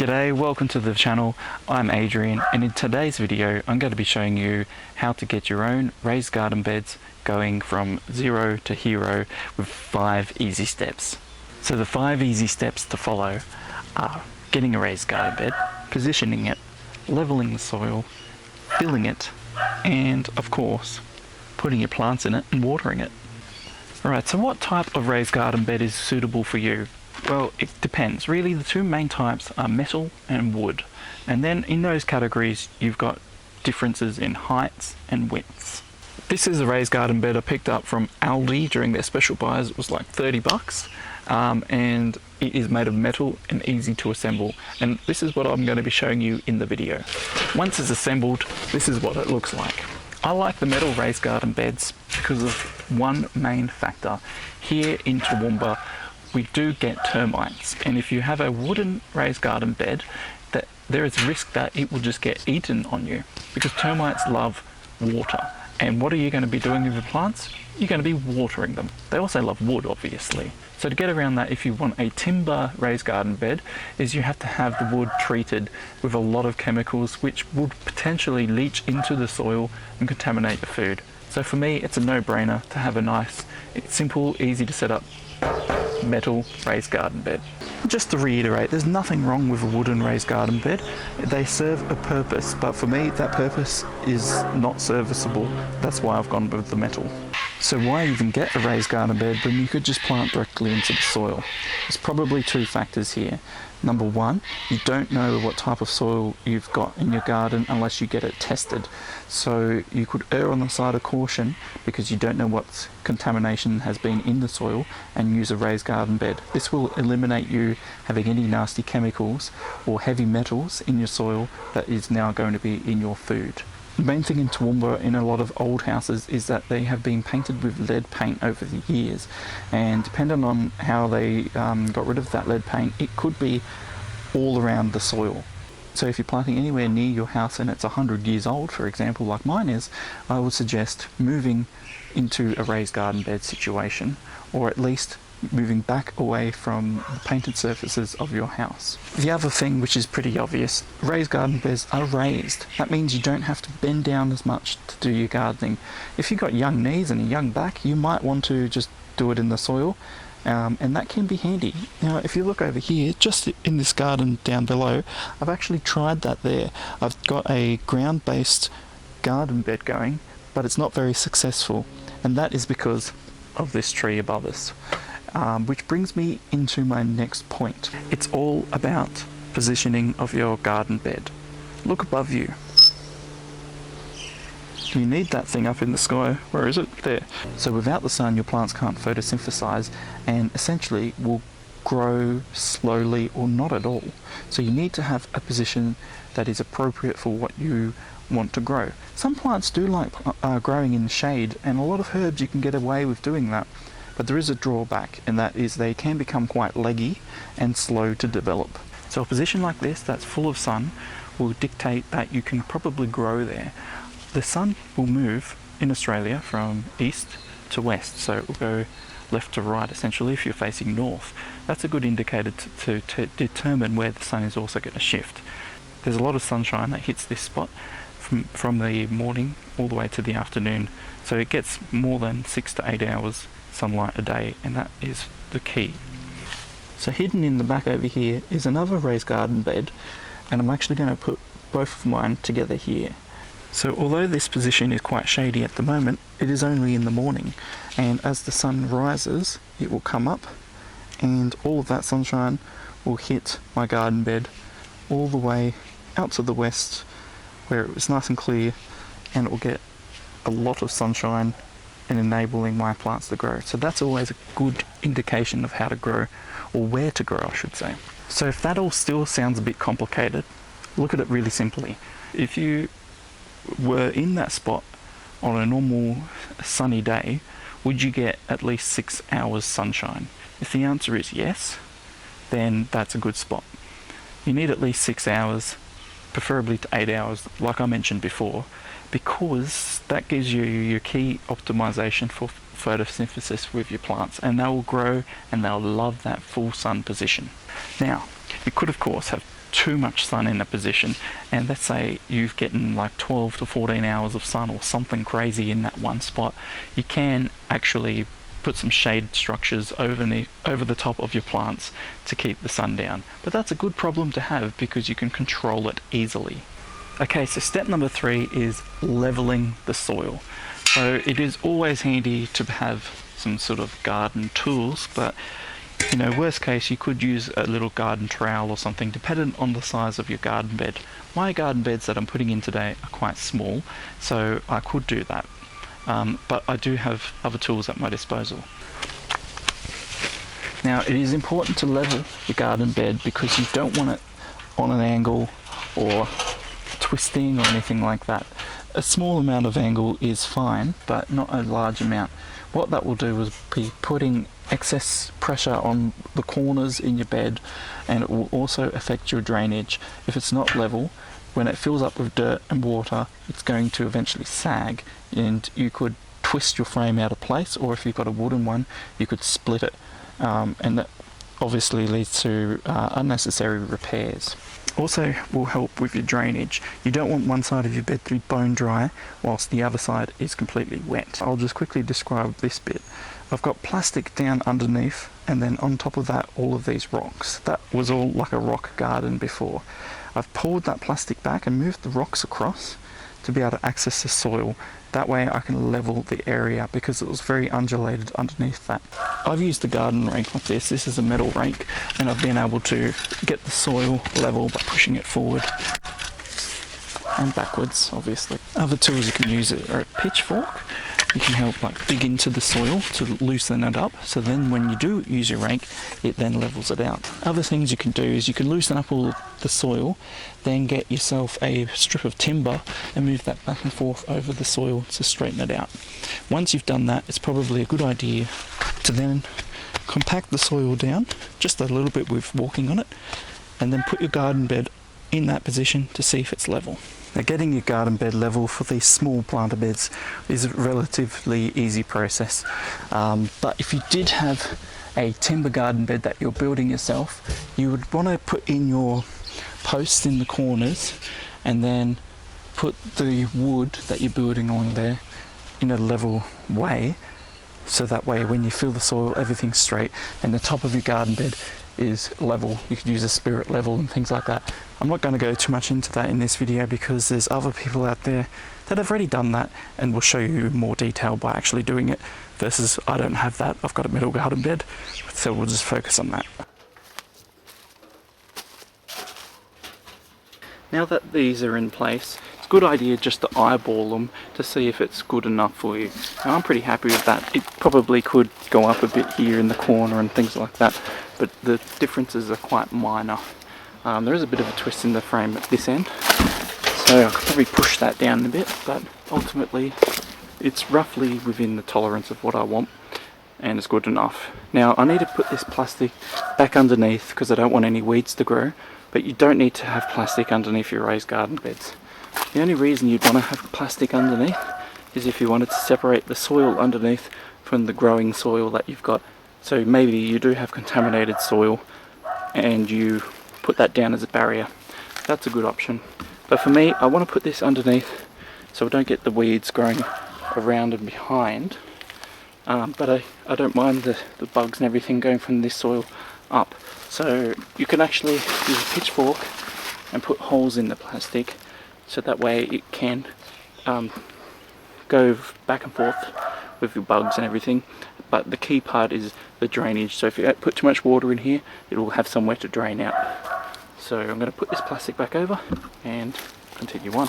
G'day, welcome to the channel. I'm Adrian, and in today's video I'm going to be showing you how to get your own raised garden beds going from zero to hero with 5 easy steps. So the 5 easy steps to follow are getting a raised garden bed, positioning it, leveling the soil, filling it, and of course putting your plants in it and watering it. Alright, so what type of raised garden bed is suitable for you? Well, it depends. Really, the two main types are metal and wood. And then in those categories, you've got differences in heights and widths. This is a raised garden bed I picked up from Aldi during their special buys. It was like 30 bucks. And it is made of metal and easy to assemble. And this is what I'm going to be showing you in the video. Once it's assembled, this is what it looks like. I like the metal raised garden beds because of one main factor. Here in Toowoomba, we do get termites, and if you have a wooden raised garden bed, that there is a risk that it will just get eaten on you, because termites love water. And what are you going to be doing with your plants? You're going to be watering them. They also love wood, obviously. So to get around that, if you want a timber raised garden bed, is you have to have the wood treated with a lot of chemicals which would potentially leach into the soil and contaminate the food. So for me, it's a no-brainer to have a nice, simple, easy to set up metal raised garden bed. Just to reiterate, there's nothing wrong with a wooden raised garden bed. They serve a purpose, but for me that purpose is not serviceable. That's why I've gone with the metal. So why even get a raised garden bed when you could just plant directly into the soil? There's probably 2 factors here. Number 1, you don't know what type of soil you've got in your garden unless you get it tested. So you could err on the side of caution because you don't know what contamination has been in the soil and use a raised garden bed. This will eliminate you having any nasty chemicals or heavy metals in your soil that is now going to be in your food. The main thing in Toowoomba in a lot of old houses is that they have been painted with lead paint over the years, and depending on how they got rid of that lead paint, it could be all around the soil. So if you're planting anywhere near your house and it's 100 years old, for example, like mine is, I would suggest moving into a raised garden bed situation, or at least moving back away from the painted surfaces of your house. The other thing, which is pretty obvious, raised garden beds are raised. That means you don't have to bend down as much to do your gardening. If you've got young knees and a young back, you might want to just do it in the soil, and that can be handy. Now if you look over here, just in this garden down below, I've actually tried that there. I've got a ground-based garden bed going, but it's not very successful, and that is because of this tree above us. Which brings me into my next point. It's all about positioning of your garden bed. Look above you. You need that thing up in the sky. Where is it? There. So without the sun, your plants can't photosynthesize and essentially will grow slowly or not at all. So you need to have a position that is appropriate for what you want to grow. Some plants do like growing in the shade, and a lot of herbs you can get away with doing that. But there is a drawback, and that is they can become quite leggy and slow to develop. So a position like this that's full of sun will dictate that you can probably grow there. The sun will move in Australia from east to west, so it will go left to right essentially if you're facing north. That's a good indicator to determine where the sun is also going to shift. There's a lot of sunshine that hits this spot from the morning all the way to the afternoon, so it gets more than 6 to 8 hours sunlight a day, and that is the key. So hidden in the back over here is another raised garden bed, and I'm actually going to put both of mine together here. So although this position is quite shady at the moment, it is only in the morning, and as the sun rises it will come up and all of that sunshine will hit my garden bed all the way out to the west where it was nice and clear, and it will get a lot of sunshine and enabling my plants to grow. So that's always a good indication of how to grow, or where to grow I should say. So if that all still sounds a bit complicated, look at it really simply. If you were in that spot on a normal sunny day, would you get at least 6 hours sunshine? If the answer is yes, then that's a good spot. You need at least 6 hours, preferably to 8 hours like I mentioned before, because that gives you your key optimization for photosynthesis with your plants, and they will grow and they'll love that full sun position. Now You could of course have too much sun in a position, and let's say you've getting like 12 to 14 hours of sun or something crazy in that one spot. You can actually put some shade structures over the top of your plants to keep the sun down. But that's a good problem to have because you can control it easily. Okay, so step number 3 is leveling the soil. So it is always handy to have some sort of garden tools, but you know, worst case, you could use a little garden trowel or something, dependent on the size of your garden bed. My garden beds that I'm putting in today are quite small, so I could do that. But I do have other tools at my disposal. Now, it is important to level your garden bed because you don't want it on an angle or twisting or anything like that. A small amount of angle is fine, but not a large amount. What that will do is be putting excess pressure on the corners in your bed, and it will also affect your drainage. If it's not level, when it fills up with dirt and water, it's going to eventually sag, and you could twist your frame out of place, or if you've got a wooden one, you could split it, and that obviously leads to unnecessary repairs. Also will help with your drainage. You don't want one side of your bed to be bone dry whilst the other side is completely wet. I'll just quickly describe this bit. I've got plastic down underneath, and then on top of that all of these rocks. That was all like a rock garden before. I've pulled that plastic back and moved the rocks across to be able to access the soil. That way I can level the area because it was very undulated underneath that. I've used the garden rake like this. This is a metal rake, and I've been able to get the soil level by pushing it forward and backwards, obviously. Other tools you can use are a pitchfork. You can help like dig into the soil to loosen it up, so then when you do use your rake, it then levels it out. Other things you can do is you can loosen up all the soil, then get yourself a strip of timber and move that back and forth over the soil to straighten it out. Once you've done that, it's probably a good idea to then compact the soil down just a little bit with walking on it, and then put your garden bed in that position to see if it's level. Now, getting your garden bed level for these small planter beds is a relatively easy process, but if you did have a timber garden bed that you're building yourself, you would want to put in your posts in the corners and then put the wood that you're building on there in a level way, so that way when you fill the soil, everything's straight and the top of your garden bed is level. You could use a spirit level and things like that. I'm not going to go too much into that in this video because there's other people out there that have already done that and will show you more detail by actually doing it, versus I don't have that. I've got a metal garden bed, so we'll just focus on that. Now that these are in place, it's a good idea just to eyeball them to see if it's good enough for you. Now, I'm pretty happy with that. It probably could go up a bit here in the corner and things like that, but the differences are quite minor. There is a bit of a twist in the frame at this end, so I could probably push that down a bit, but ultimately it's roughly within the tolerance of what I want, and it's good enough. Now, I need to put this plastic back underneath because I don't want any weeds to grow, but you don't need to have plastic underneath your raised garden beds. The only reason you'd want to have plastic underneath is if you wanted to separate the soil underneath from the growing soil that you've got. So maybe you do have contaminated soil and you put that down as a barrier. That's a good option. But for me, I want to put this underneath so I don't get the weeds growing around and behind. But I don't mind the bugs and everything going from this soil up. So you can actually use a pitchfork and put holes in the plastic so that way it can go back and forth with your bugs and everything. But the key part is the drainage, so if you put too much water in here, it will have somewhere to drain out. So I'm going to put this plastic back over and continue on.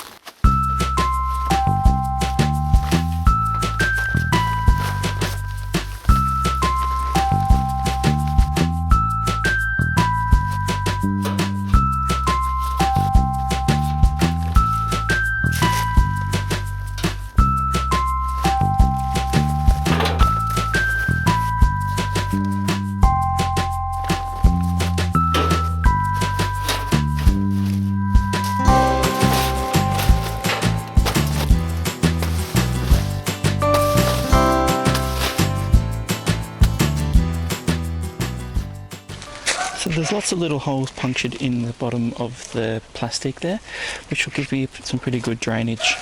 lots of little holes punctured in the bottom of the plastic there, which will give you some pretty good drainage.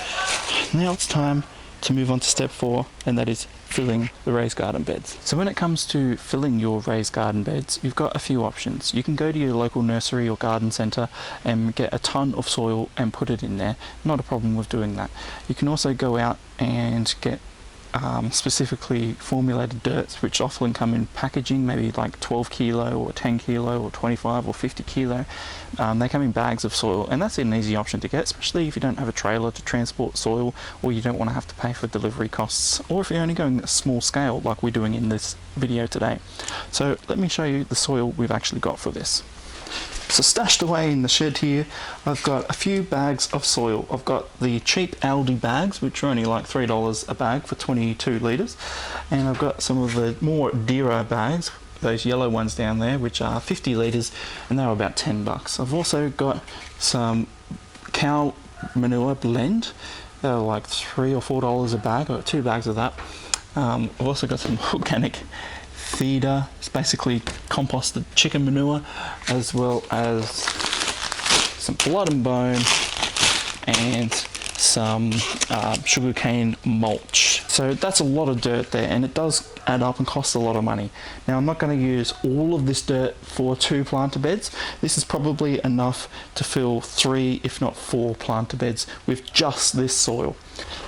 Now it's time to move on to step 4, and that is filling the raised garden beds. So when it comes to filling your raised garden beds, you've got a few options. You can go to your local nursery or garden centre and get a ton of soil and put it in there. Not a problem with doing that. You can also go out and get specifically formulated dirts, which often come in packaging, maybe like 12 kilo or 10 kilo or 25 or 50 kilo. They come in bags of soil, and that's an easy option to get, especially if you don't have a trailer to transport soil, or you don't want to have to pay for delivery costs, or if you're only going a small scale like we're doing in this video today. So let me show you the soil we've actually got for this. So stashed away in the shed here, I've got a few bags of soil. I've got the cheap Aldi bags, which are only like $3 a bag for 22 litres. And I've got some of the more dearer bags, those yellow ones down there, which are 50 litres, and they're about $10. I've also got some cow manure blend. They're like $3 or $4 a bag. I've got 2 bags of that. I've also got some organic feeder. It's basically composted chicken manure, as well as some blood and bone and some sugarcane mulch. So that's a lot of dirt there, and it does add up and cost a lot of money. Now I'm not going to use all of this dirt for 2 planter beds. This is probably enough to fill 3 if not 4 planter beds with just this soil.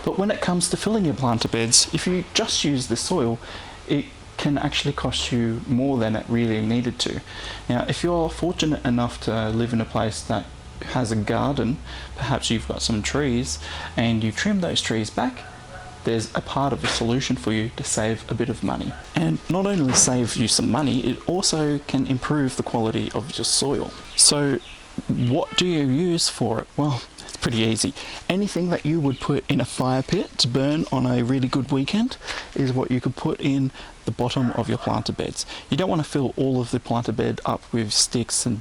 But when it comes to filling your planter beds, if you just use this soil, it can actually cost you more than it really needed to. Now, if you're fortunate enough to live in a place that has a garden, perhaps you've got some trees, and you trim those trees back, there's a part of the solution for you to save a bit of money. And not only save you some money, it also can improve the quality of your soil. So what do you use for it? Well, it's pretty easy. Anything that you would put in a fire pit to burn on a really good weekend is what you could put in the bottom of your planter beds. You don't want to fill all of the planter bed up with sticks and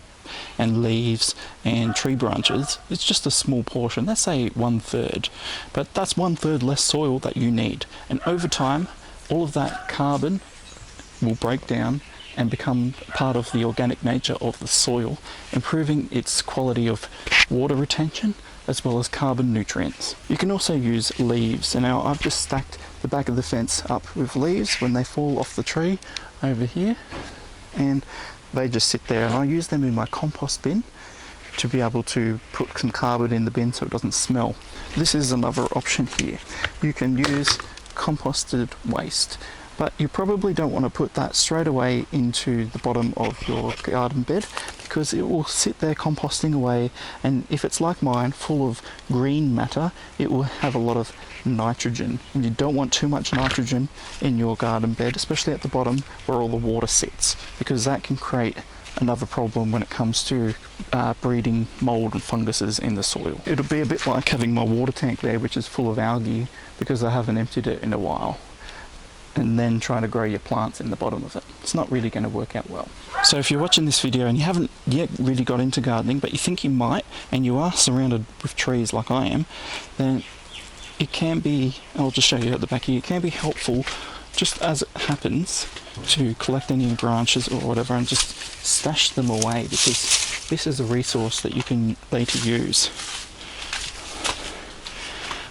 leaves and tree branches. It's just a small portion, let's say 1/3, but that's 1/3 less soil that you need. And over time, all of that carbon will break down and become part of the organic nature of the soil, improving its quality of water retention as well as carbon nutrients. You can also use leaves, and now I've just stacked the back of the fence up with leaves when they fall off the tree over here, and they just sit there, and I use them in my compost bin to be able to put some carbon in the bin so it doesn't smell. This is another option here. You can use composted waste, but you probably don't want to put that straight away into the bottom of your garden bed, because it will sit there composting away, and if it's like mine, full of green matter, it will have a lot of nitrogen, and you don't want too much nitrogen in your garden bed, especially at the bottom where all the water sits, because that can create another problem when it comes to breeding mold and funguses in the soil. It'll be a bit like having my water tank there, which is full of algae because I haven't emptied it in a while, and then trying to grow your plants in the bottom of it. It's not really going to work out well. So if you're watching this video and you haven't yet really got into gardening, but you think you might, and you are surrounded with trees like I am, then it can be, I'll just show you at the back here, it can be helpful, just as it happens, to collect any branches or whatever and just stash them away, because this is a resource that you can later use.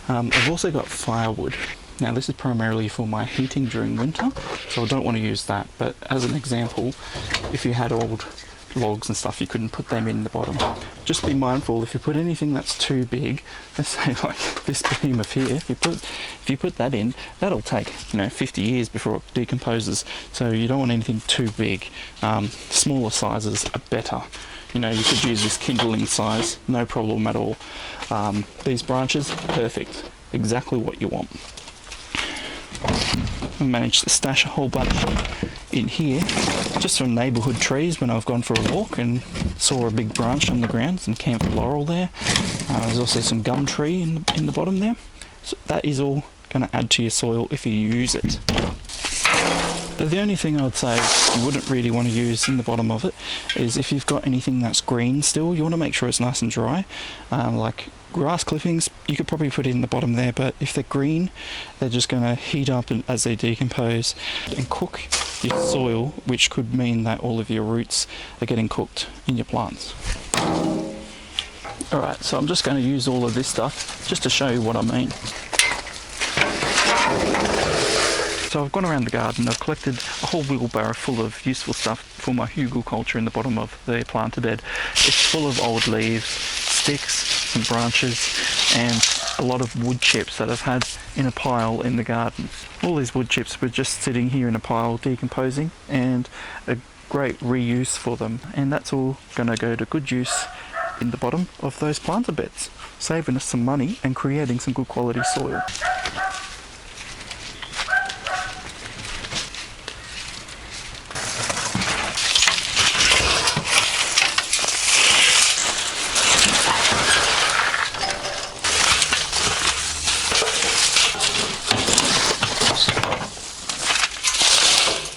I've also got firewood. Now this is primarily for my heating during winter, so I don't want to use that, but as an example, if you had old logs and stuff, you couldn't put them in the bottom. Just be mindful, if you put anything that's too big, let's say like this behemoth here, if you put that in, that'll take 50 years before it decomposes, so you don't want anything too big. Smaller sizes are better. You could use this kindling size, no problem at all. These branches, perfect, exactly what you want. I managed to stash a whole bunch in here, just from neighbourhood trees when I've gone for a walk and saw a big branch on the ground, some camphor laurel there. There's also some gum tree in the bottom there. So that is all going to add to your soil if you use it. The only thing I would say you wouldn't really want to use in the bottom of it is if you've got anything that's green still, you want to make sure it's nice and dry. Like grass clippings, you could probably put it in the bottom there, but if they're green, they're just going to heat up as they decompose and cook your soil, which could mean that all of your roots are getting cooked in your plants. Alright, so I'm just going to use all of this stuff just to show you what I mean. So I've gone around the garden, I've collected a whole wheelbarrow full of useful stuff for my hugelkultur in the bottom of the planter bed. It's full of old leaves, sticks, some branches, and a lot of wood chips that I've had in a pile in the garden. All these wood chips were just sitting here in a pile decomposing, and a great reuse for them, and that's all going to go to good use in the bottom of those planter beds, saving us some money and creating some good quality soil.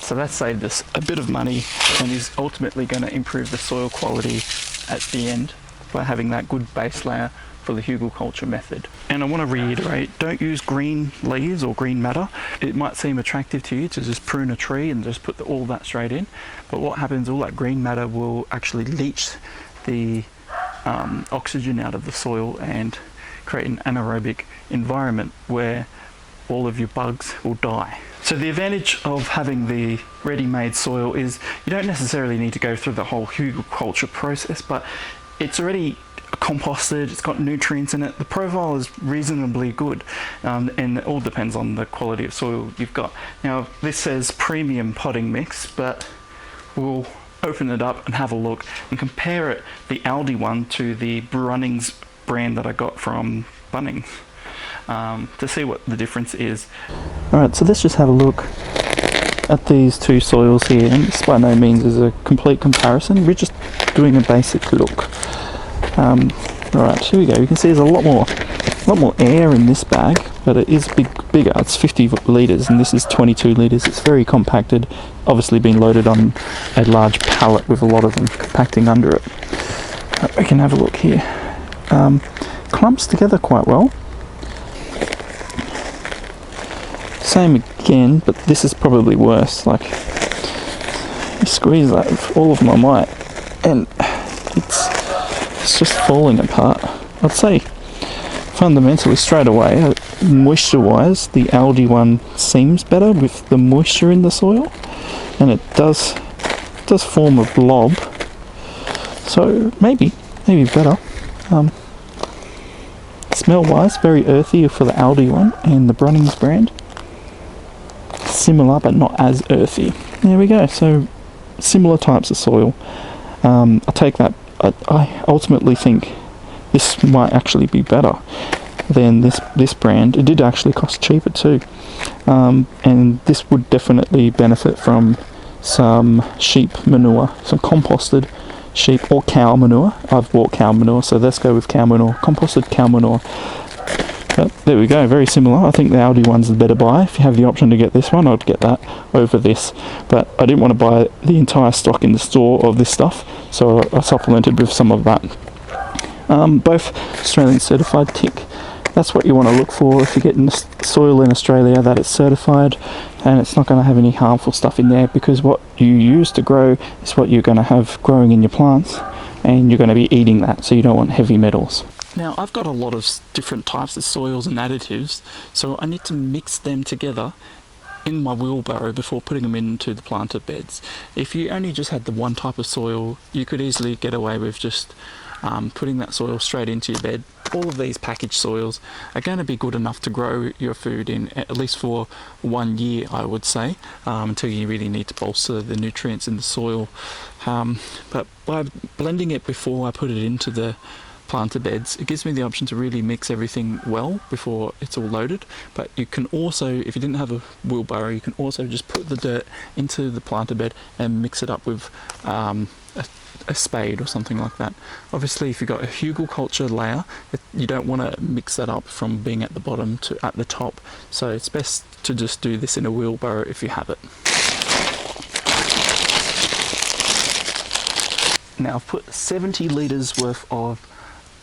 So that saved us a bit of money and is ultimately going to improve the soil quality at the end by having that good base layer for the hugelkultur method. And I want to reiterate, don't use green leaves or green matter. It might seem attractive to you to just prune a tree and just put all that straight in, but what happens, all that green matter will actually leach the oxygen out of the soil and create an anaerobic environment where all of your bugs will die. So the advantage of having the ready-made soil is you don't necessarily need to go through the whole hugelkultur process, but it's already composted, it's got nutrients in it, the profile is reasonably good, and it all depends on the quality of soil you've got. Now this says premium potting mix, but we'll open it up and have a look and compare it, the Aldi one, to the Brunnings brand that I got from Bunnings. To see what the difference is. Alright, so let's just have a look at these two soils here, and this by no means is a complete comparison, we're just doing a basic look. Alright, here we go, you can see there's a lot more air in this bag, but it is bigger, it's 50 litres and this is 22 litres, it's very compacted, obviously been loaded on a large pallet with a lot of them compacting under it. We can have a look here. Clumps together quite well. Same again, but this is probably worse. Like, you squeeze that with all of my might and it's just falling apart. I'd say fundamentally straight away, moisture wise, the Aldi one seems better with the moisture in the soil, and it does form a blob, so maybe better. Smell wise, very earthy for the Aldi one, and the Brunnings brand similar but not as earthy. There we go, so similar types of soil. I take that, I ultimately think this might actually be better than this brand. It did actually cost cheaper too, and this would definitely benefit from some sheep manure, some composted sheep or cow manure. I've bought cow manure, so let's go with cow manure, composted cow manure. But there we go, very similar. I think the Aldi one's the better buy. If you have the option to get this one, I'd get that over this. But I didn't want to buy the entire stock in the store of this stuff, so I supplemented with some of that. Both Australian certified tick. That's what you want to look for if you're getting soil in Australia, that it's certified and it's not going to have any harmful stuff in there, because what you use to grow is what you're going to have growing in your plants, and you're going to be eating that, so you don't want heavy metals. Now I've got a lot of different types of soils and additives, so I need to mix them together in my wheelbarrow before putting them into the planter beds. If you only just had the one type of soil, you could easily get away with just putting that soil straight into your bed. All of these packaged soils are going to be good enough to grow your food in, at least for 1 year, I would say, until you really need to bolster the nutrients in the soil. But by blending it before I put it into the planter beds, it gives me the option to really mix everything well before it's all loaded. But you can also, if you didn't have a wheelbarrow, you can also just put the dirt into the planter bed and mix it up with a spade or something like that. Obviously if you've got a hugelkultur layer, you don't want to mix that up from being at the bottom to at the top, so it's best to just do this in a wheelbarrow if you have it. Now I've put 70 litres worth of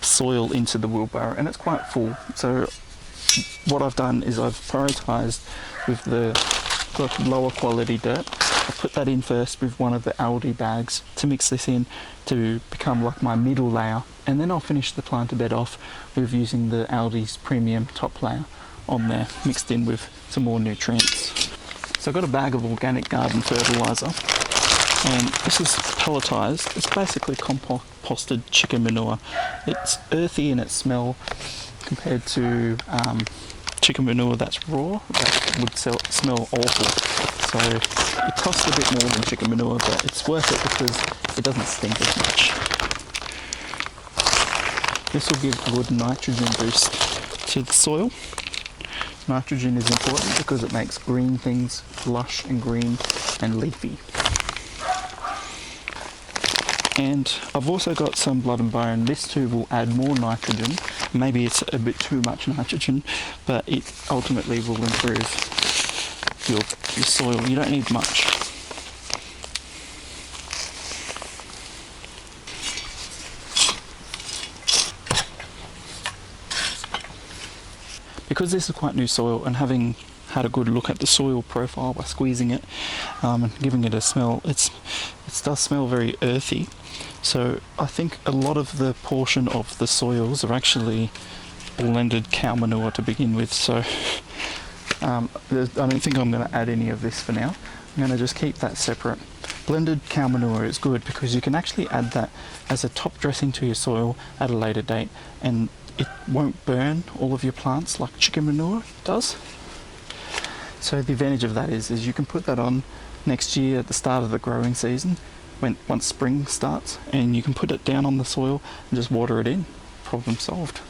soil into the wheelbarrow and it's quite full. So what I've done is I've prioritised with the lower quality dirt. I put that in first with one of the Aldi bags to mix this in to become like my middle layer, and then I'll finish the planter bed off with using the Aldi's premium top layer on there, mixed in with some more nutrients. So I've got a bag of organic garden fertiliser, and this is pelletised. It's basically composted chicken manure. It's earthy in its smell compared to chicken manure that's raw. That would smell awful. So it costs a bit more than chicken manure, but it's worth it because it doesn't stink as much. This will give a good nitrogen boost to the soil. Nitrogen is important because it makes green things lush and green and leafy. And I've also got some blood and bone. This too will add more nitrogen. Maybe it's a bit too much nitrogen, but it ultimately will improve your soil. You don't need much. Because this is quite new soil, and having had a good look at the soil profile by squeezing it and giving it a smell, it does smell very earthy. So I think a lot of the portion of the soils are actually blended cow manure to begin with. So I don't think I'm going to add any of this for now. I'm going to just keep that separate. Blended cow manure is good because you can actually add that as a top dressing to your soil at a later date, and it won't burn all of your plants like chicken manure does. So the advantage of that is you can put that on next year at the start of the growing season, once spring starts, and you can put it down on the soil and just water it in. Problem solved.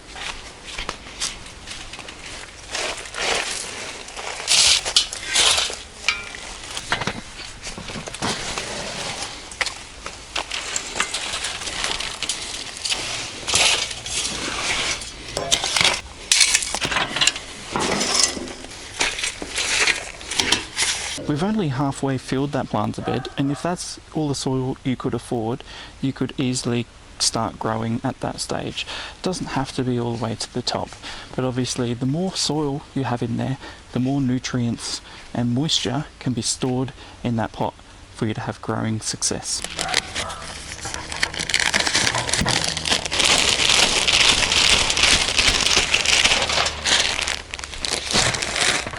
We've only halfway filled that planter bed, and if that's all the soil you could afford, you could easily start growing at that stage. It doesn't have to be all the way to the top, but obviously the more soil you have in there, the more nutrients and moisture can be stored in that pot for you to have growing success.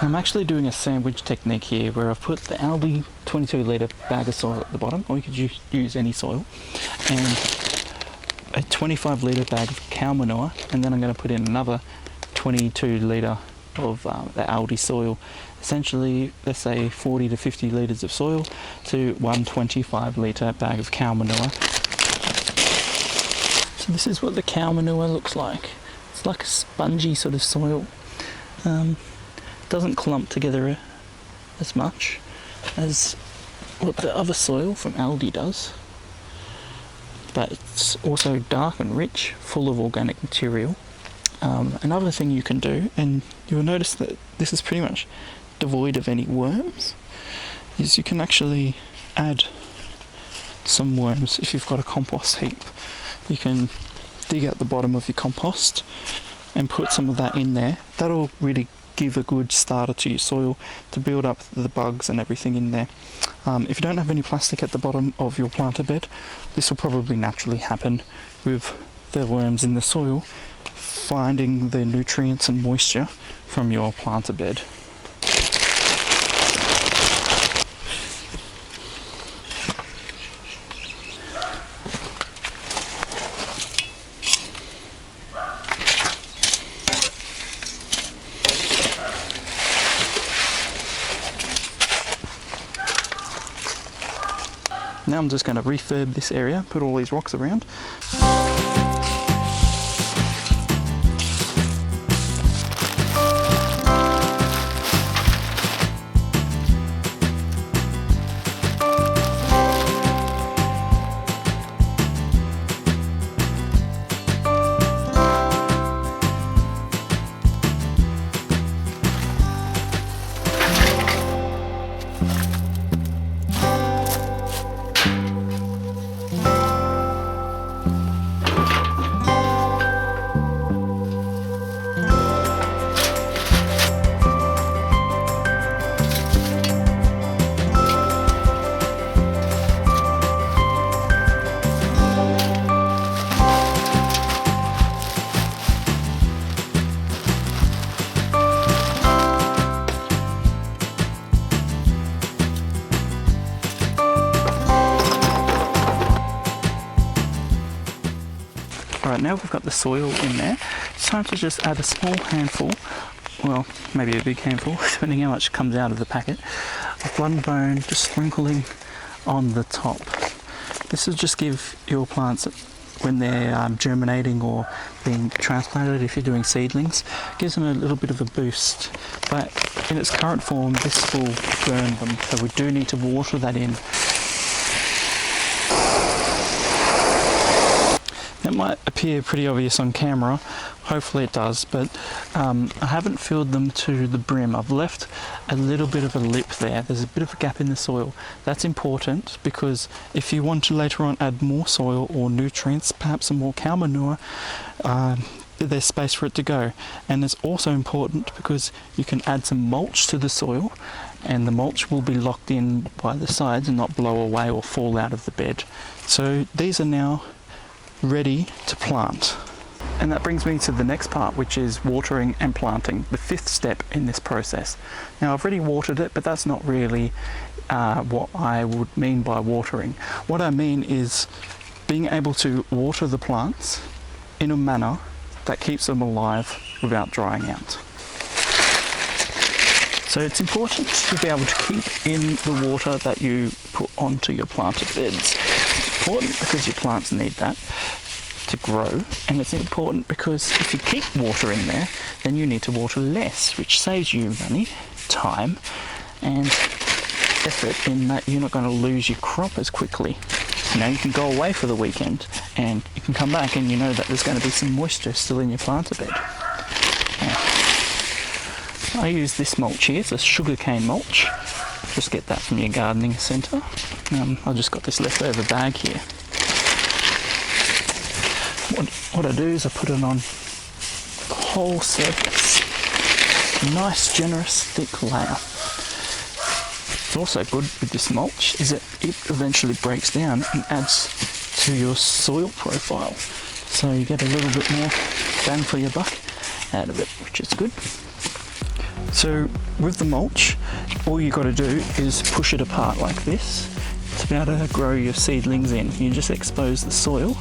I'm actually doing a sandwich technique here where I've put the Aldi 22 litre bag of soil at the bottom, or you could use any soil, and a 25 litre bag of cow manure, and then I'm going to put in another 22 litre of the Aldi soil. Essentially, let's say 40 to 50 litres of soil to one 25 litre bag of cow manure. So this is what the cow manure looks like. It's like a spongy sort of soil. Doesn't clump together as much as what the other soil from Aldi does, but it's also dark and rich, full of organic material. Another thing you can do, and you'll notice that this is pretty much devoid of any worms, is you can actually add some worms. If you've got a compost heap, you can dig out the bottom of your compost and put some of that in there. That'll really give a good starter to your soil to build up the bugs and everything in there. If you don't have any plastic at the bottom of your planter bed, this will probably naturally happen with the worms in the soil finding the nutrients and moisture from your planter bed. Now I'm just going to refurb this area, put all these rocks around. Right, now we've got the soil in there, it's time to just add a small handful, well, maybe a big handful, depending how much comes out of the packet, of blood and bone, just sprinkling on the top. This will just give your plants, when they're germinating or being transplanted, if you're doing seedlings, gives them a little bit of a boost. But in its current form, this will burn them, so we do need to water that in. It might appear pretty obvious on camera, hopefully it does, but I haven't filled them to the brim. I've left a little bit of a lip there. There's a bit of a gap in the soil. That's important because if you want to later on add more soil or nutrients, perhaps some more cow manure, there's space for it to go. And it's also important because you can add some mulch to the soil, and the mulch will be locked in by the sides and not blow away or fall out of the bed. So these are now ready to plant. And that brings me to the next part, which is watering and planting, the fifth step in this process. Now I've already watered it, but that's not really what I would mean by watering. What I mean is being able to water the plants in a manner that keeps them alive without drying out. So it's important to be able to keep in the water that you put onto your planted beds. It's important because your plants need that to grow, and it's important because if you keep water in there, then you need to water less, which saves you money, time, and effort in that you're not going to lose your crop as quickly. You know, you can go away for the weekend and you can come back and you know that there's going to be some moisture still in your planter bed. I use this mulch here, it's a sugarcane mulch. Just get that from your gardening centre. I've just got this leftover bag here. What I do is I put it on the whole surface. A nice, generous, thick layer. What's also good with this mulch is that it eventually breaks down and adds to your soil profile. So you get a little bit more bang for your buck out of it, which is good. So with the mulch, all you got to do is push it apart like this to be able to grow your seedlings in. You just expose the soil.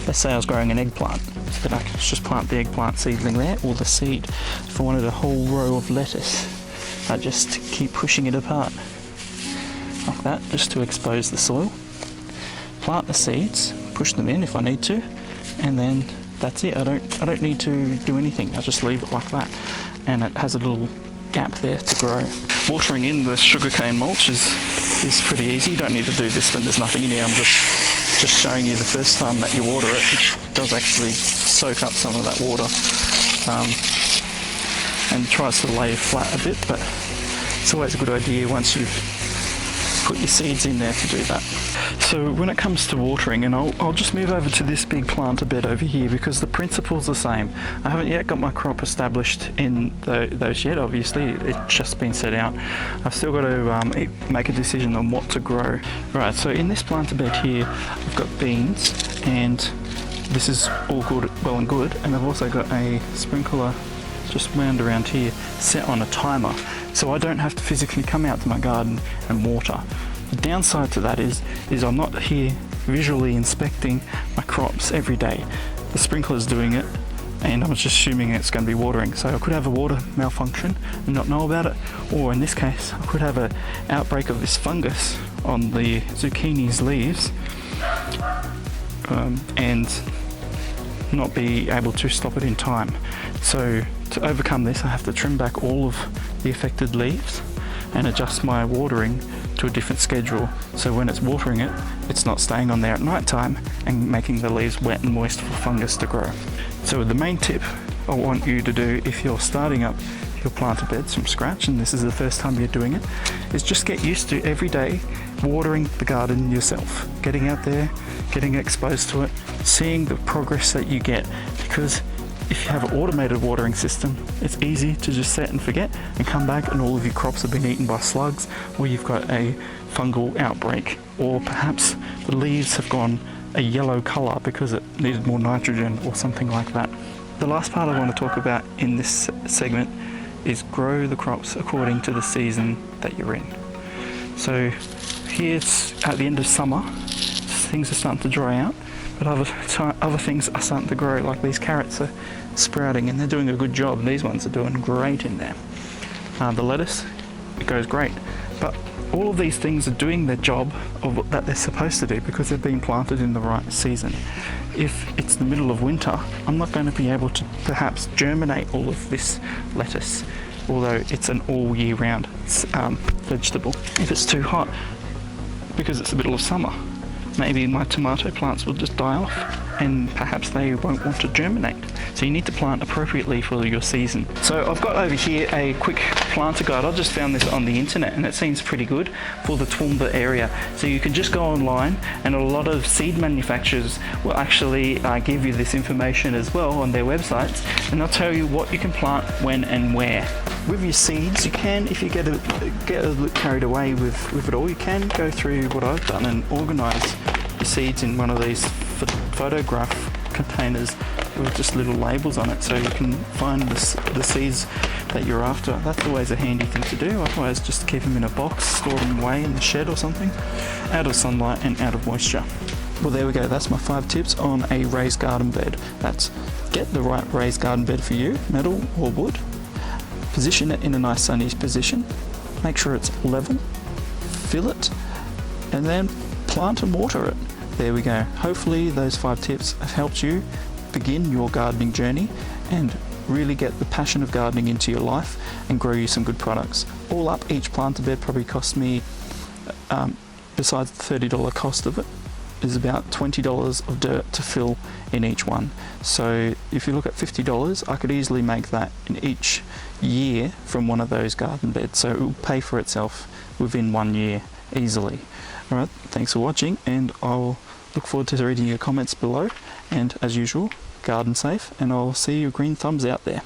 Let's say I was growing an eggplant, then I can just plant the eggplant seedling there, or the seed. If I wanted a whole row of lettuce, I just keep pushing it apart like that, just to expose the soil. Plant the seeds, push them in if I need to, and then that's it. I don't need to do anything. I just leave it like that, and it has a little gap there to grow. Watering in the sugarcane mulch is pretty easy. You don't need to do this when there's nothing in here. I'm just showing you the first time that you water it. It does actually soak up some of that water and tries to lay flat a bit, but it's always a good idea once you've put your seeds in there to do that. So when it comes to watering, and I'll just move over to this big planter bed over here because the principle's the same. I haven't yet got my crop established in those yet, obviously. It's just been set out. I've still got to make a decision on what to grow. Right, so in this planter bed here, I've got beans, and this is all good, well and good, and I've also got a sprinkler just wound around here, set on a timer, so I don't have to physically come out to my garden and water. The downside to that is I'm not here visually inspecting my crops every day. The sprinkler's doing it, and I'm just assuming it's going to be watering. So I could have a water malfunction and not know about it, or in this case, I could have an outbreak of this fungus on the zucchini's leaves, and not be able to stop it in time. So to overcome this, I have to trim back all of the affected leaves and adjust my watering to a different schedule. So when it's watering it, it's not staying on there at night time and making the leaves wet and moist for fungus to grow. So the main tip I want you to do if you're starting up your planter beds from scratch, and this is the first time you're doing it, is just get used to every day watering the garden yourself, getting out there, getting exposed to it, seeing the progress that you get. Because if you have an automated watering system, it's easy to just set and forget and come back and all of your crops have been eaten by slugs, or you've got a fungal outbreak, or perhaps the leaves have gone a yellow colour because it needed more nitrogen or something like that. The last part I want to talk about in this segment is grow the crops according to the season that you're in. So here it's at the end of summer, things are starting to dry out. but other things are starting to grow, like these carrots are sprouting and they're doing a good job. These ones are doing great in there. The lettuce, it goes great, but all of these things are doing their job of that they're supposed to do because they've been planted in the right season. If it's the middle of winter, I'm not going to be able to perhaps germinate all of this lettuce, although it's an all year round vegetable. If it's too hot, because it's the middle of summer, maybe my tomato plants will just die off and perhaps they won't want to germinate. So you need to plant appropriately for your season. So I've got over here a quick planter guide. I just found this on the internet and it seems pretty good for the Toowoomba area. So you can just go online, and a lot of seed manufacturers will actually give you this information as well on their websites, and they'll tell you what you can plant, when and where. With your seeds, you can, if you get a bit carried away with it all, you can go through what I've done and organise your seeds in one of these photograph containers with just little labels on it, so you can find the seeds that you're after. That's always a handy thing to do. Otherwise, just keep them in a box, store them away in the shed or something, out of sunlight and out of moisture. Well, there we go. That's my 5 tips on a raised garden bed. That's get the right raised garden bed for you, metal or wood. Position it in a nice sunny position. Make sure it's level. Fill it, and then plant and water it. There we go. Hopefully those 5 tips have helped you begin your gardening journey and really get the passion of gardening into your life and grow you some good products. All up, each planter bed probably cost me, besides the $30 cost of it, is about $20 of dirt to fill in each one. So if you look at $50, I could easily make that in each year from one of those garden beds. So it will pay for itself within 1 year easily. Alright, thanks for watching, and I'll look forward to reading your comments below, and as usual, garden safe, and I'll see your green thumbs out there.